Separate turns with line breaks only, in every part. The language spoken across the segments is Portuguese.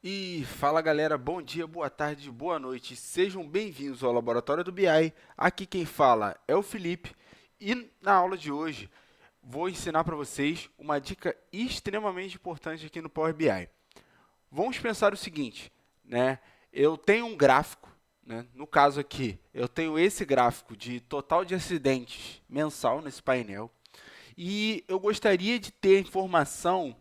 E fala galera, bom dia, boa tarde, boa noite, sejam bem-vindos ao Laboratório do BI. Aqui quem fala é o Felipe e na aula de hoje vou ensinar para vocês uma dica extremamente importante aqui no Power BI. Vamos pensar o seguinte, né? Eu tenho um gráfico, né? No caso aqui, eu tenho esse gráfico de total de acidentes mensal nesse painel e eu gostaria de ter informação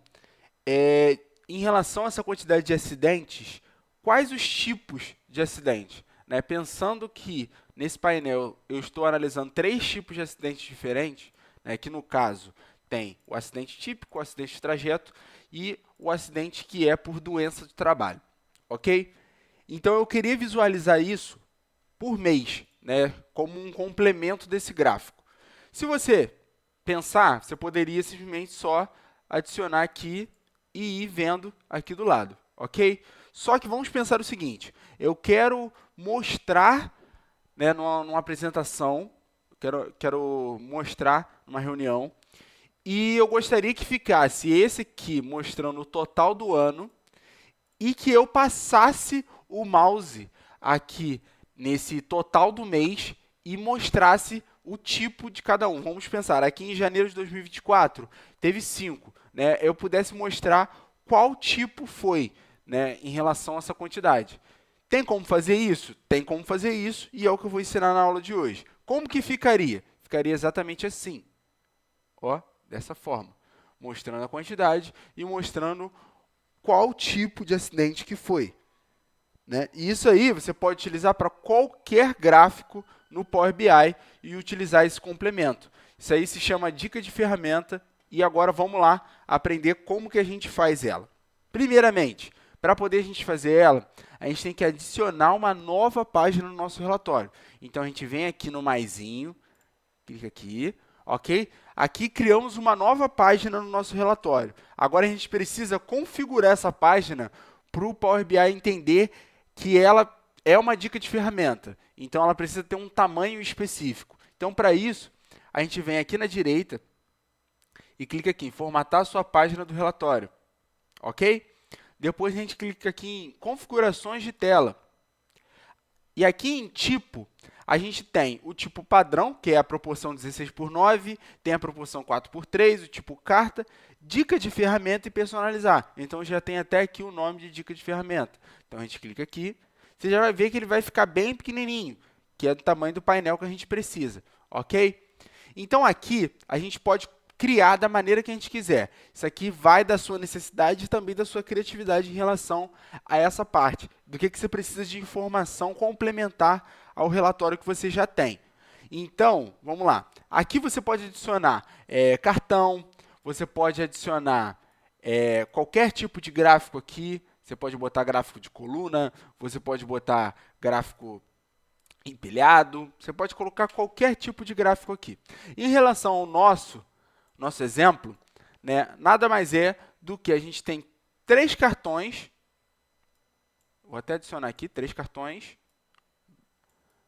é, em relação a essa quantidade de acidentes, quais os tipos de acidentes? Né? Pensando que nesse painel eu estou analisando três tipos de acidentes diferentes, né? Que no caso tem o acidente típico, o acidente de trajeto e o acidente que é por doença de trabalho, ok? Então eu queria visualizar isso por mês, né? Como um complemento desse gráfico. Se você pensar, você poderia simplesmente só adicionar aqui e ir vendo aqui do lado, ok? Só que vamos pensar o seguinte: eu quero mostrar, né, numa apresentação, quero mostrar numa reunião, e eu gostaria que ficasse esse aqui mostrando o total do ano e que eu passasse o mouse aqui nesse total do mês e mostrasse o tipo de cada um. Vamos pensar, aqui em janeiro de 2024 teve 5, né? Eu pudesse mostrar qual tipo foi, né, em relação a essa quantidade. Tem como fazer isso? Tem como fazer isso e é o que eu vou ensinar na aula de hoje. Como que ficaria? Ficaria exatamente assim, ó, dessa forma, mostrando a quantidade e mostrando qual tipo de acidente que foi. Né? E isso aí você pode utilizar para qualquer gráfico no Power BI e utilizar esse complemento. Isso aí se chama dica de ferramenta e agora vamos lá aprender como que a gente faz ela. Primeiramente, para poder a gente fazer ela, a gente tem que adicionar uma nova página no nosso relatório. Então a gente vem aqui no maisinho, clica aqui, ok? Aqui criamos uma nova página no nosso relatório. Agora a gente precisa configurar essa página para o Power BI entender que ela é uma dica de ferramenta. Então ela precisa ter um tamanho específico. Então para isso, a gente vem aqui na direita e clica aqui em formatar a sua página do relatório, ok? Depois a gente clica aqui em configurações de tela. E aqui em tipo, a gente tem o tipo padrão, que é a proporção 16:9, tem a proporção 4:3, o tipo carta, dica de ferramenta e personalizar. Então já tem até aqui o nome de dica de ferramenta. Então a gente clica aqui, você já vai ver que ele vai ficar bem pequenininho, que é do tamanho do painel que a gente precisa, ok? Então aqui a gente pode criar da maneira que a gente quiser. Isso aqui vai da sua necessidade e também da sua criatividade em relação a essa parte, do que você precisa de informação complementar ao relatório que você já tem. Então, vamos lá. Aqui você pode adicionar cartão, você pode adicionar qualquer tipo de gráfico aqui. Você pode botar gráfico de coluna, você pode botar gráfico empilhado, você pode colocar qualquer tipo de gráfico aqui. Em relação ao nosso exemplo, né, nada mais é do que a gente tem três cartões, vou até adicionar aqui três cartões,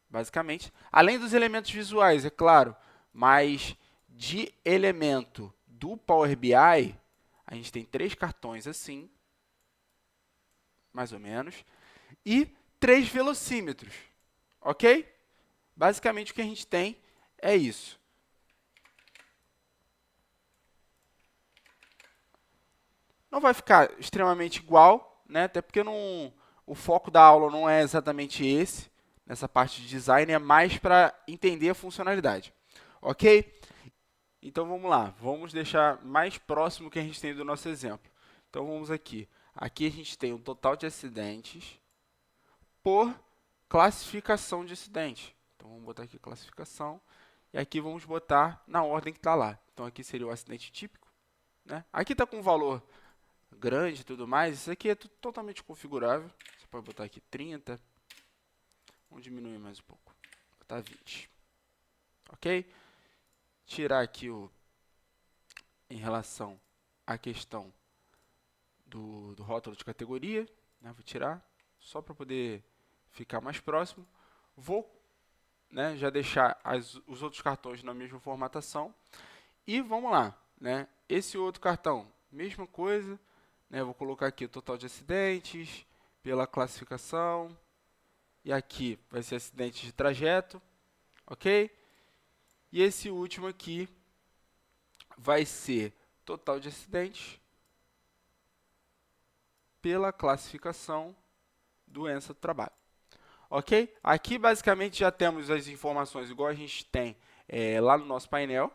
basicamente, além dos elementos visuais, é claro, mas de elemento do Power BI, a gente tem três cartões assim, mais ou menos, e três velocímetros, ok? Basicamente o que a gente tem é isso. Não vai ficar extremamente igual, né? Até porque o foco da aula não é exatamente esse, nessa parte de design, é mais para entender a funcionalidade. Ok? Então vamos lá, vamos deixar mais próximo o que a gente tem do nosso exemplo. Então vamos aqui. Aqui a gente tem o total de acidentes por classificação de acidente. Então vamos botar aqui classificação e aqui vamos botar na ordem que está lá. Então aqui seria o acidente típico, né? Aqui está com valor grande e tudo mais, isso aqui é totalmente configurável. Você pode botar aqui 30, vamos diminuir mais um pouco, botar 20, ok? Tirar aqui em relação à questão do rótulo de categoria, né? Vou tirar, só para poder ficar mais próximo. Vou, né, já deixar os outros cartões na mesma formatação. E vamos lá, né? Esse outro cartão, mesma coisa, né? Eu vou colocar aqui o total de acidentes pela classificação. E aqui vai ser acidentes de trajeto, ok? E esse último aqui vai ser total de acidentes pela classificação doença do trabalho, ok? Aqui basicamente já temos as informações igual a gente tem lá no nosso painel,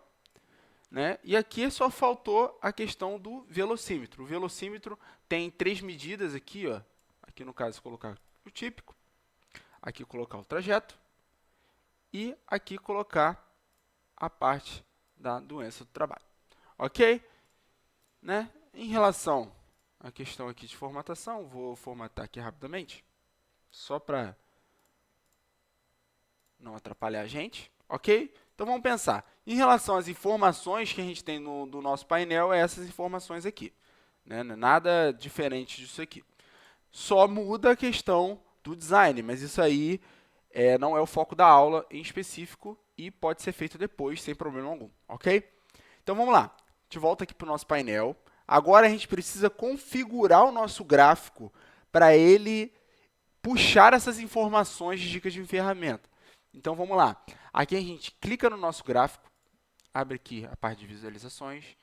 né? E aqui só faltou a questão do velocímetro. O velocímetro tem 3 medidas aqui, ó. Aqui no caso colocar o típico, aqui colocar o trajeto e aqui colocar a parte da doença do trabalho, ok? Né? Em relação à questão aqui de formatação, vou formatar aqui rapidamente, só para não atrapalhar a gente, ok? Então vamos pensar. Em relação às informações que a gente tem do nosso painel, é essas informações aqui, né? Nada diferente disso aqui. Só muda a questão do design, mas isso aí não é o foco da aula em específico e pode ser feito depois, sem problema algum, ok? Então vamos lá, a gente volta aqui para o nosso painel. Agora a gente precisa configurar o nosso gráfico para ele puxar essas informações de dicas de ferramenta. Então vamos lá, aqui a gente clica no nosso gráfico, abre aqui a parte de visualizações,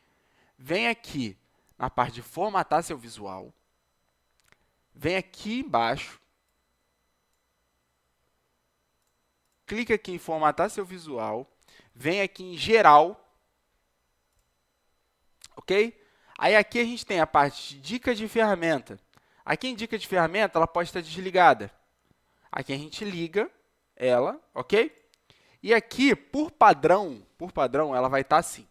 vem aqui na parte de formatar seu visual, vem aqui embaixo, clica aqui em formatar seu visual, vem aqui em geral, ok? Aí aqui a gente tem a parte de dicas de ferramenta. Aqui em dica de ferramenta, ela pode estar desligada. Aqui a gente liga ela, ok? E aqui, por padrão, ela vai estar assim.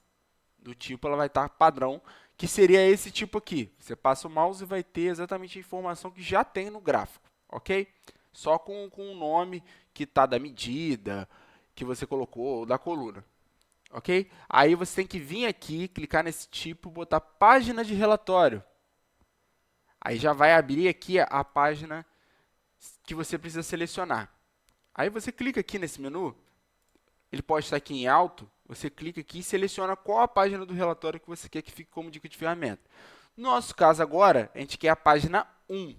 Do tipo, ela vai estar padrão, que seria esse tipo aqui. Você passa o mouse e vai ter exatamente a informação que já tem no gráfico, ok? Só com o nome que está da medida, que você colocou, da coluna. Ok? Aí você tem que vir aqui, clicar nesse tipo, botar página de relatório. Aí já vai abrir aqui a página que você precisa selecionar. Aí você clica aqui nesse menu, ele pode estar aqui em alto, você clica aqui e seleciona qual a página do relatório que você quer que fique como dica de ferramenta. No nosso caso agora, a gente quer a página 1,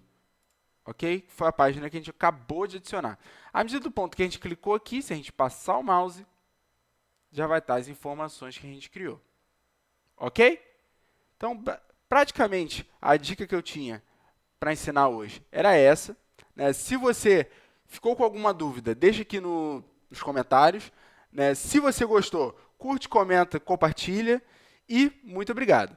ok? Foi a página que a gente acabou de adicionar. À medida do ponto que a gente clicou aqui, se a gente passar o mouse, já vai estar as informações que a gente criou. Ok? Então, praticamente, a dica que eu tinha para ensinar hoje era essa, né? Se você ficou com alguma dúvida, deixa aqui nos comentários, né? Se você gostou, curte, comenta, compartilha e muito obrigado.